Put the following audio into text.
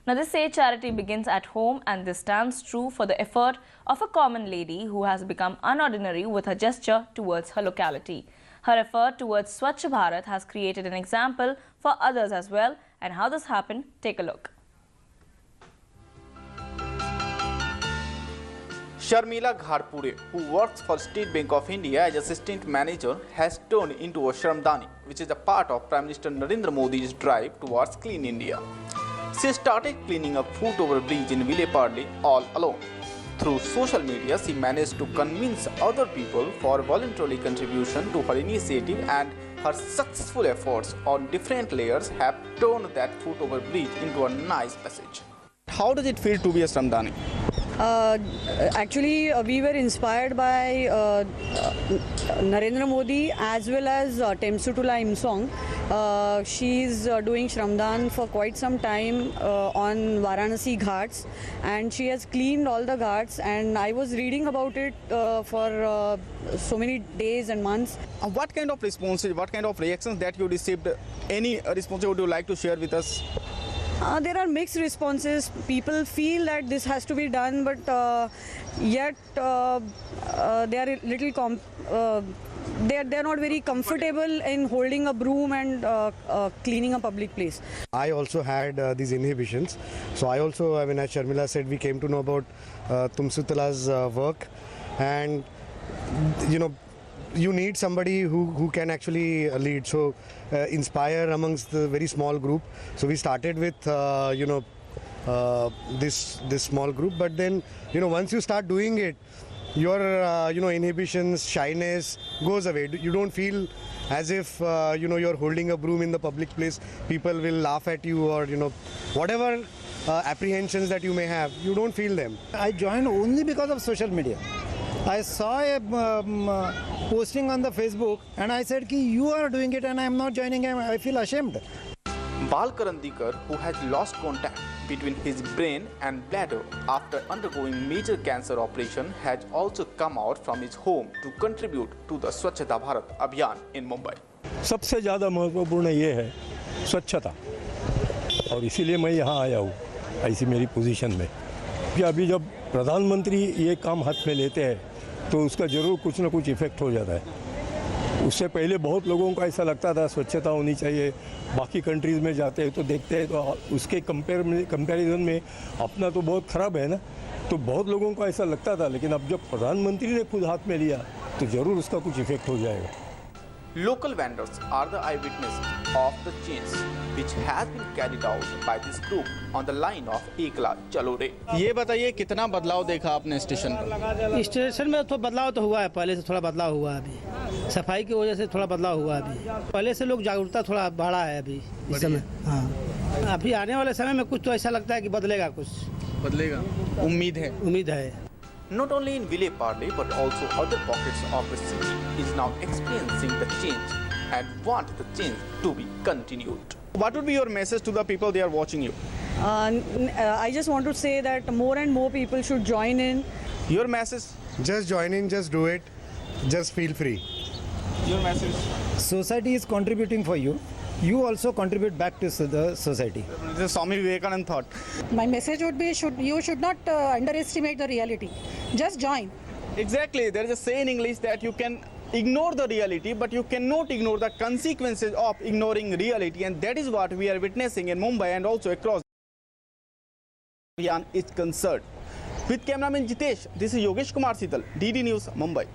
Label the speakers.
Speaker 1: Now, they say charity begins at home, and this stands true for the effort of a common lady who has become unordinary with her gesture towards her locality. Her effort towards Swachh Bharat has created an example for others as well. And how this happened, take a look.
Speaker 2: Sharmila Gharpure, who works for State Bank of India as assistant manager, has turned into a Shramdani, which is a part of Prime Minister Narendra Modi's drive towards Clean India. She started cleaning a foot over bridge in Vile Parle all alone. Through social media, she managed to convince other people for voluntary contribution to her initiative, and her successful efforts on different layers have turned that foot over bridge into a nice message. How does it feel to be a Shramdani?
Speaker 3: Actually, we were inspired by Narendra Modi as well as Temsutula Imsong. She's doing Shramdan for quite some time on Varanasi Ghats, and she has cleaned all the ghats, and I was reading about it for so many days and months.
Speaker 2: What kind of responses, what kind of reactions that you received? Any response would you like to share with us?
Speaker 3: There are mixed responses. People feel that this has to be done, but yet they are a little they're not very comfortable in holding a broom and cleaning a public place.
Speaker 4: I also had these inhibitions. So I also, as Sharmila said, we came to know about Temsutula's work, and you need somebody who can actually lead, so inspire amongst the very small group. So we started with this small group, but then once you start doing it, your inhibitions, shyness goes away. You don't feel as if you're holding a broom in the public place. People will laugh at you, or whatever apprehensions that you may have, you don't feel them.
Speaker 5: I joined only because of social media. I saw a posting on the Facebook, and I said, you are doing it and I am not joining. I feel ashamed.
Speaker 2: Bal Karandikar, who has lost contact between his brain and bladder after undergoing major cancer operation, has also come out from his home to contribute to the Swachhata Bharat Abhiyan in Mumbai.
Speaker 6: सबसे ज़्यादा महत्वपूर्ण ये है स्वच्छता, और इसीलिए मैं यहाँ आया हूँ ऐसी मेरी पोजीशन में कि अभी जब प्रधानमंत्री ये काम हाथ में लेते हैं तो उसका ज़रूर कुछ ना कुछ इफ़ेक्ट हो जाता है। उससे पहले बहुत लोगों को ऐसा लगता था स्वच्छता होनी चाहिए, बाकी कंट्रीज़ में जाते हैं तो देखते हैं तो उसके कंपैरिजन में अपना तो बहुत ख़राब है ना, तो बहुत लोगों को ऐसा लगता था। लेकिन अब जब प्रधानमंत्री ने खुद हाथ में लिया तो ज़रूर उसका कुछ इफ़ेक्ट हो जाएगा।
Speaker 2: Local vendors are the eyewitnesses of the change which has been carried out by this group on the line of Ekla Jalore. ये बताइए कितना बदलाव देखा आपने स्टेशन पर?
Speaker 7: स्टेशन में तो बदलाव तो हुआ है, पहले से थोड़ा बदलाव हुआ है अभी, सफाई की वजह से थोड़ा बदलाव हुआ है अभी। पहले से लोग जागरूकता थोड़ा बढ़ा है अभी इस समय। हाँ, अभी आने वाले समय में कुछ तो ऐसा लगता है कि बदलेगा, कुछ
Speaker 2: बदलेगा,
Speaker 7: उम्मीद है।
Speaker 2: Not only in Vile Parle but also other pockets of the city is now experiencing the change and want the change to be continued. What would be your message to the people they are watching you?
Speaker 3: I just want to say that more and more people should join in.
Speaker 2: Your message?
Speaker 4: Just join in, just do it, just feel free.
Speaker 2: Your message?
Speaker 5: Society is contributing for you. You also contribute back to the society.
Speaker 2: This is Swami Vivekananda thought.
Speaker 8: My message would be, you should not underestimate the reality. Just join.
Speaker 2: Exactly. There is a saying in English that you can ignore the reality, but you cannot ignore the consequences of ignoring reality, and that is what we are witnessing in Mumbai and also across Abhiyan is concerned. With cameraman Jitesh, this is Yogesh Kumar Sital, DD News, Mumbai.